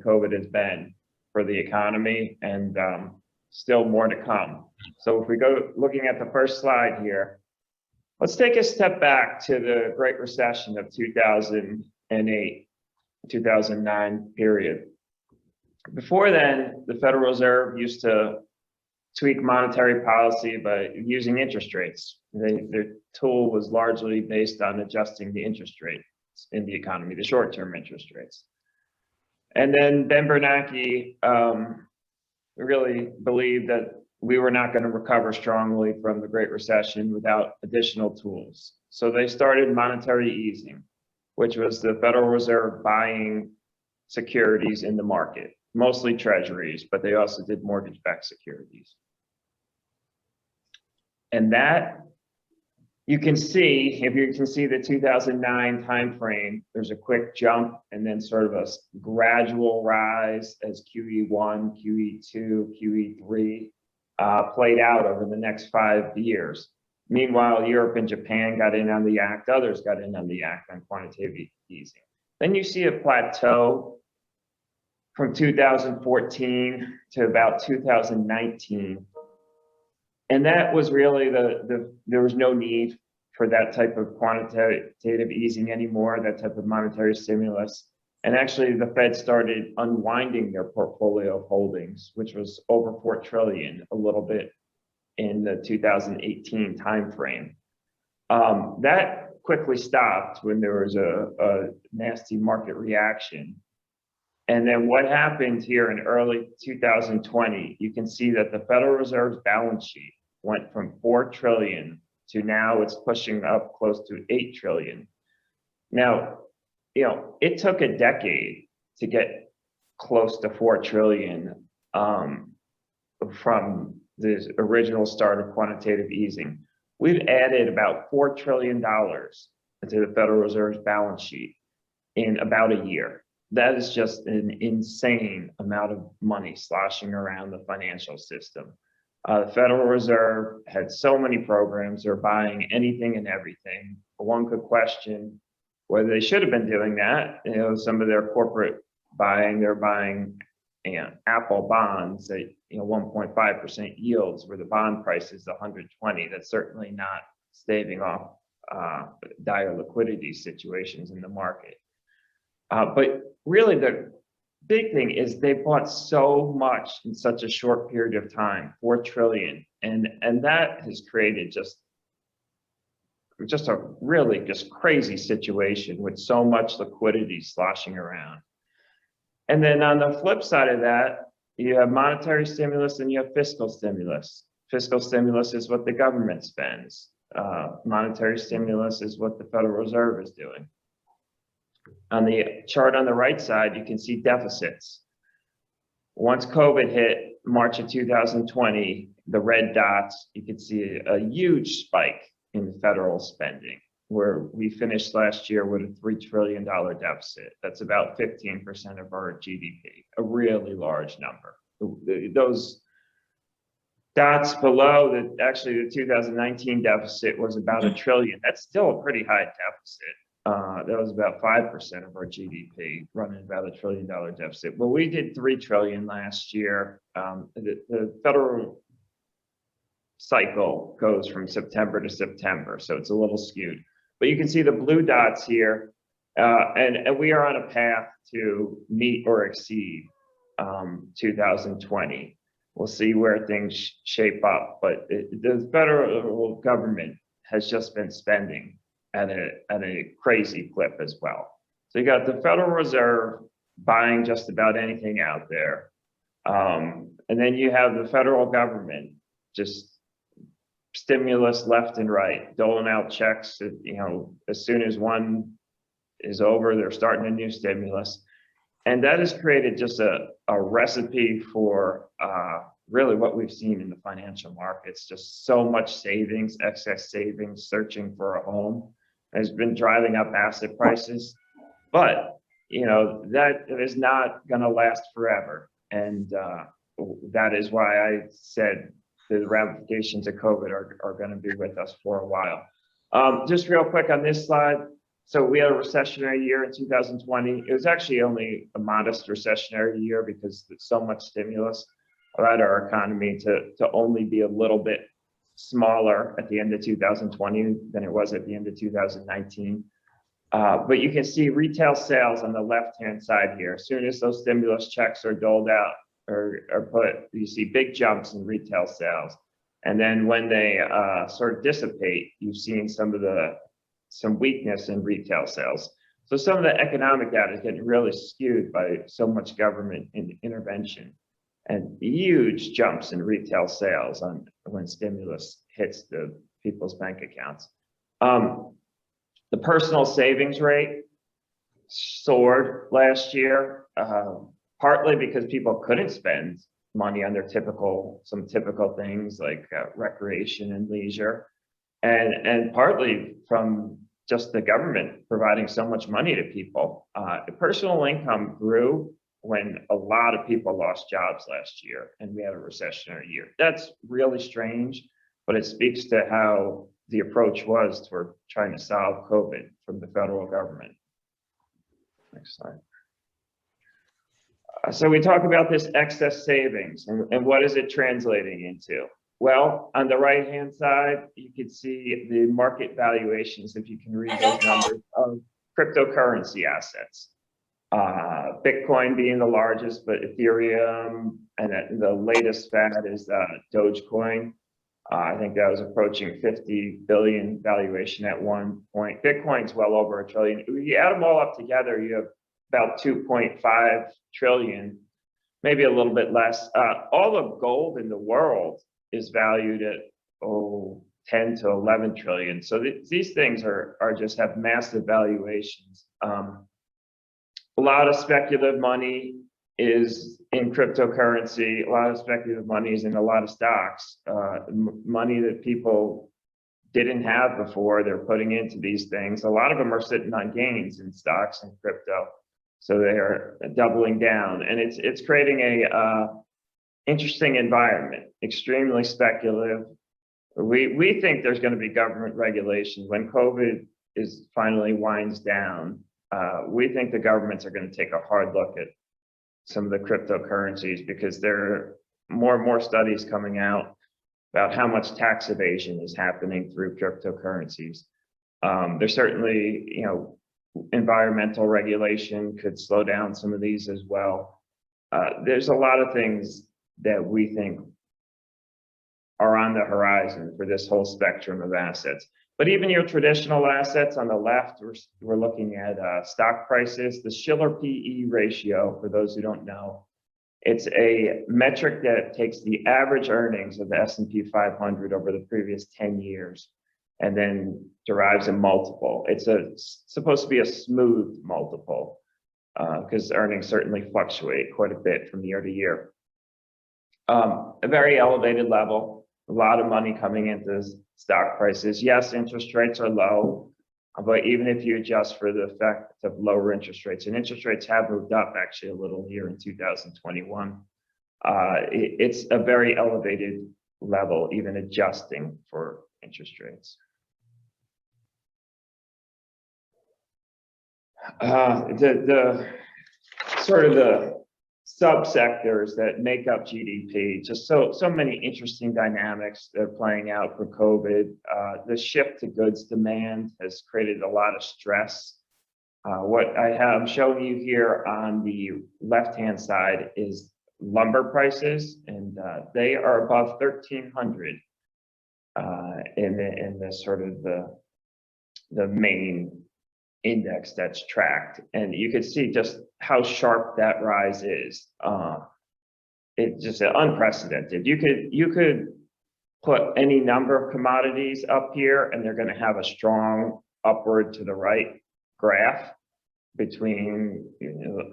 COVID has been for the economy, and still more to come. So if we go looking at the first slide here, let's take a step back to the Great Recession of 2008, 2009 period. Before then, the Federal Reserve used to tweak monetary policy by using interest rates. Their tool was largely based on adjusting the interest rates in the economy, the short-term interest rates. And then Ben Bernanke really believed that we were not going to recover strongly from the Great Recession without additional tools. So they started monetary easing, which was the Federal Reserve buying securities in the market, mostly treasuries, but they also did mortgage-backed securities. And that, you can see, if you can see the 2009 timeframe, there's a quick jump and then sort of a gradual rise as QE1, QE2, QE3 played out over the next 5 years. Meanwhile, Europe and Japan got in on the act, others got in on the act on quantitative easing. Then you see a plateau from 2014 to about 2019. And that was really there was no need for that type of quantitative easing anymore, that type of monetary stimulus. And actually the Fed started unwinding their portfolio of holdings, which was over 4 trillion, a little bit in the 2018 timeframe. That quickly stopped when there was a nasty market reaction. And then what happened here in early 2020, you can see that the Federal Reserve's balance sheet went from 4 trillion to now it's pushing up close to 8 trillion. Now, it took a decade to get close to 4 trillion from the original start of quantitative easing. We've added about $4 trillion to the Federal Reserve's balance sheet in about a year. That is just an insane amount of money sloshing around the financial system. The Federal Reserve had so many programs, they're buying anything and everything. One could question whether they should have been doing that. Some of their corporate buying, they're buying Apple bonds at 1.5% yields where the bond price is 120. That's certainly not staving off dire liquidity situations in the market. But really the big thing is they bought so much in such a short period of time, 4 trillion. And that has created just a really just crazy situation with so much liquidity sloshing around. And then on the flip side of that, you have monetary stimulus and you have fiscal stimulus. Fiscal stimulus is what the government spends. Monetary stimulus is what the Federal Reserve is doing. On the chart on the right side, you can see deficits. Once COVID hit March of 2020, the red dots, you can see a huge spike in federal spending, where we finished last year with a $3 trillion deficit. That's about 15% of our GDP, a really large number. Those dots below, actually the 2019 deficit was about $1 trillion. That's still a pretty high deficit. That was about 5% of our GDP, running about $1 trillion deficit. Well, we did 3 trillion last year. The federal cycle goes from September to September, so it's a little skewed. But you can see the blue dots here, and we are on a path to meet or exceed 2020. We'll see where things shape up, but the federal government has just been spending at a crazy clip as well. So you got the Federal Reserve buying just about anything out there. And then you have the federal government just stimulus left and right, doling out checks. As soon as one is over, they're starting a new stimulus. And that has created just a recipe for really what we've seen in the financial markets, just so much savings, excess savings, searching for a home has been driving up asset prices. But, that is not going to last forever. And that is why I said the ramifications of COVID are going to be with us for a while. Just real quick on this slide, So we had a recessionary year in 2020. It was actually only a modest recessionary year because there's so much stimulus allowed our economy to only be a little bit smaller at the end of 2020 than it was at the end of 2019. But you can see retail sales on the left-hand side here. As soon as those stimulus checks are doled out or put, you see big jumps in retail sales. And then when they sort of dissipate, you've seen some weakness in retail sales. So some of the economic data is getting really skewed by so much government intervention and huge jumps in retail sales when stimulus hits the people's bank accounts. The personal savings rate soared last year, partly because people couldn't spend money on their some typical things like recreation and leisure, and partly from just the government providing so much money to people. The personal income grew when a lot of people lost jobs last year and we had a recessionary year. That's really strange, but it speaks to how the approach was toward trying to solve COVID from the federal government. Next slide. So we talk about this excess savings and what is it translating into? Well, on the right-hand side, you can see the market valuations, if you can read those numbers, of cryptocurrency assets. Bitcoin being the largest, but Ethereum and the latest fad is Dogecoin. I think that was approaching 50 billion valuation at one point. Bitcoin's well over $1 trillion. If you add them all up together, you have about 2.5 trillion, maybe a little bit less. All the gold in the world is valued at 10 to 11 trillion. So these things are just have massive valuations. A lot of speculative money is in cryptocurrency. A lot of speculative money is in a lot of stocks. Money that people didn't have before, they're putting into these things. A lot of them are sitting on gains in stocks and crypto. So they are doubling down, and it's creating a interesting environment, extremely speculative. We think there's going to be government regulation when COVID finally winds down. We think the governments are going to take a hard look at some of the cryptocurrencies because there are more and more studies coming out about how much tax evasion is happening through cryptocurrencies. There's certainly, environmental regulation could slow down some of these as well. There's a lot of things that we think are on the horizon for this whole spectrum of assets. But even your traditional assets on the left, we're looking at stock prices. The Shiller PE ratio, for those who don't know, it's a metric that takes the average earnings of the S&P 500 over the previous 10 years and then derives a multiple. It's supposed to be a smooth multiple because earnings certainly fluctuate quite a bit from year to year. A very elevated level, a lot of money coming into stock prices. Yes, interest rates are low, but even if you adjust for the effect of lower interest rates, and interest rates have moved up actually a little here in 2021, it's a very elevated level, even adjusting for interest rates. The sort of the subsectors that make up GDP, just so many interesting dynamics that are playing out for COVID. The shift to goods demand has created a lot of stress. What I'm showing you here on the left-hand side is lumber prices, and they are above 1,300 in the sort of the main index that's tracked, and you can see just how sharp that rise is. It's just unprecedented. You could put any number of commodities up here, and they're going to have a strong upward to the right graph between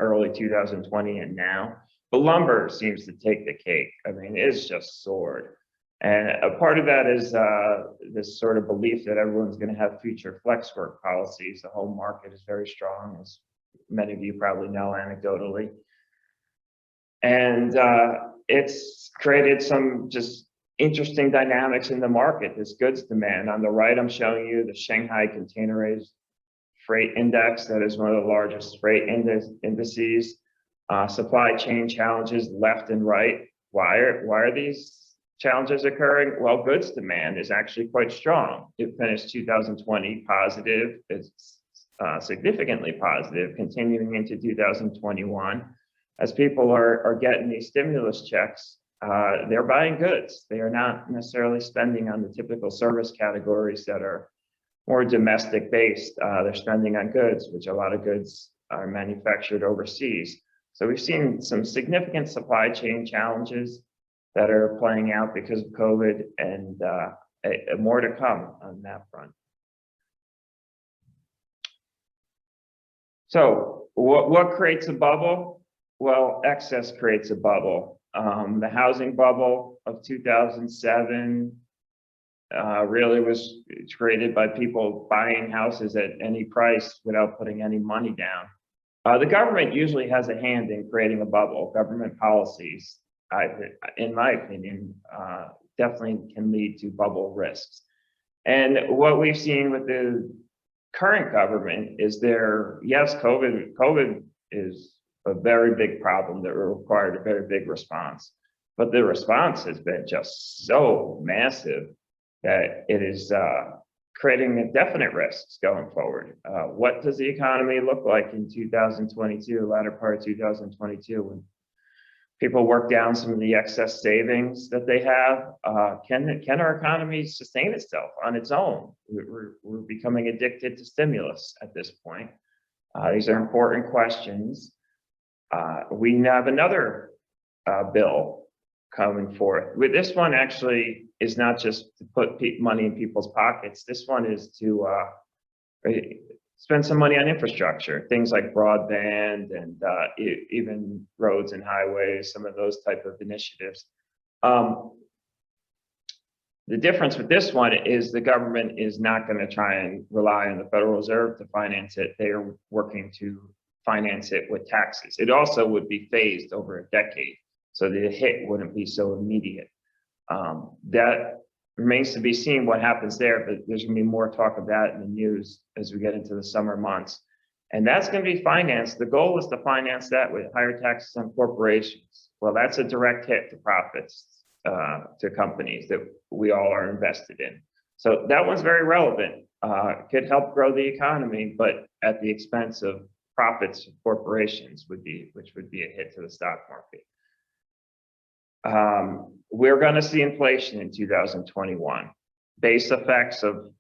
early 2020 and now. But lumber seems to take the cake. I mean, it's just soared. And a part of that is this sort of belief that everyone's going to have future flex work policies. The home market is very strong, as many of you probably know anecdotally. And it's created some just interesting dynamics in the market, this goods demand. On the right, I'm showing you the Shanghai Containerized freight index, that is one of the largest freight indices. Supply chain challenges left and right. Why are these challenges occurring? Well, goods demand is actually quite strong. It finished 2020 positive. It's significantly positive, continuing into 2021. As people are getting these stimulus checks, they're buying goods. They are not necessarily spending on the typical service categories that are more domestic based. They're spending on goods, which a lot of goods are manufactured overseas. So we've seen some significant supply chain challenges that are playing out because of COVID, and more to come on that front. So what creates a bubble? Well, excess creates a bubble. The housing bubble of 2007 really was created by people buying houses at any price without putting any money down. The government usually has a hand in creating a bubble. Government policies, in my opinion, definitely can lead to bubble risks. And what we've seen with the current government is yes, COVID is a very big problem that required a very big response, but the response has been just so massive that it is creating definite risks going forward. What does the economy look like in 2022, latter part of 2022, when people work down some of the excess savings that they have? Can our economy sustain itself on its own? We're becoming addicted to stimulus at this point. These are important questions. We have another bill coming forth. With this one, actually, is not just to put money in people's pockets. This one is to spend some money on infrastructure, things like broadband and even roads and highways, some of those type of initiatives. The difference with this one is the government is not going to try and rely on the Federal Reserve to finance it. They are working to finance it with taxes. It also would be phased over a decade, so the hit wouldn't be so immediate. That remains to be seen what happens there, but there's going to be more talk of that in the news as we get into the summer months. And that's going to be financed. The goal is to finance that with higher taxes on corporations. Well, that's a direct hit to profits, to companies that we all are invested in. So that one's very relevant. Could help grow the economy, but at the expense of profits of corporations, which would be a hit to the stock market. We're going to see inflation in 2021. Base effects of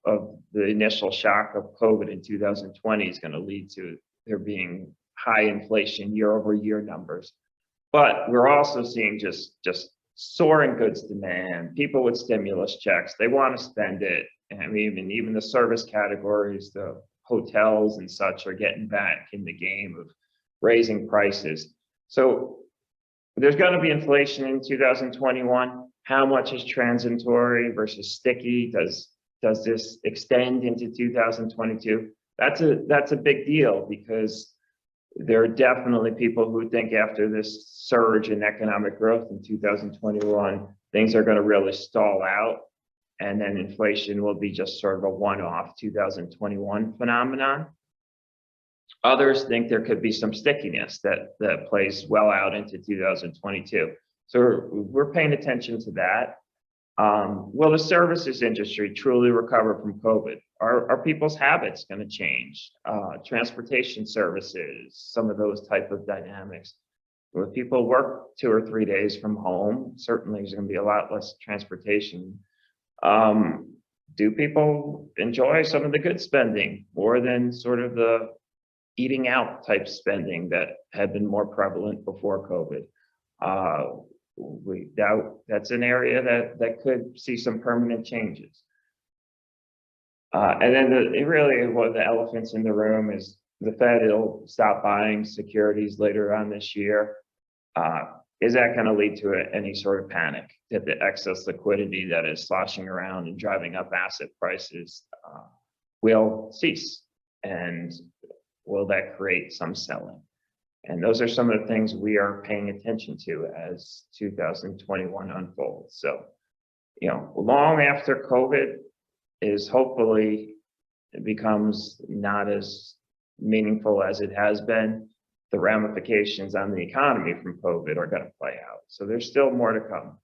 the initial shock of COVID in 2020 is going to lead to there being high inflation year-over-year numbers. But we're also seeing just soaring goods demand, people with stimulus checks, they want to spend it. And I mean, even the service categories, the hotels and such, are getting back in the game of raising prices. So there's going to be inflation in 2021. How much is transitory versus sticky? Does this extend into 2022? That's a big deal, because there are definitely people who think after this surge in economic growth in 2021, things are going to really stall out, and then inflation will be just sort of a one-off 2021 phenomenon. Others think there could be some stickiness that plays well out into 2022. So we're paying attention to that. Will the services industry truly recover from COVID? Are people's habits going to change? Transportation services, some of those type of dynamics. Will people work 2 or 3 days from home? Certainly there's going to be a lot less transportation. Do people enjoy some of the good spending more than sort of the eating out type spending that had been more prevalent before COVID? We doubt that's an area that could see some permanent changes. And then really one of the elephants in the room is the Fed will stop buying securities later on this year. Is that going to lead to any sort of panic that the excess liquidity that is sloshing around and driving up asset prices will cease? And will that create some selling? And those are some of the things we are paying attention to as 2021 unfolds. So, long after COVID is hopefully it becomes not as meaningful as it has been, the ramifications on the economy from COVID are going to play out. So there's still more to come.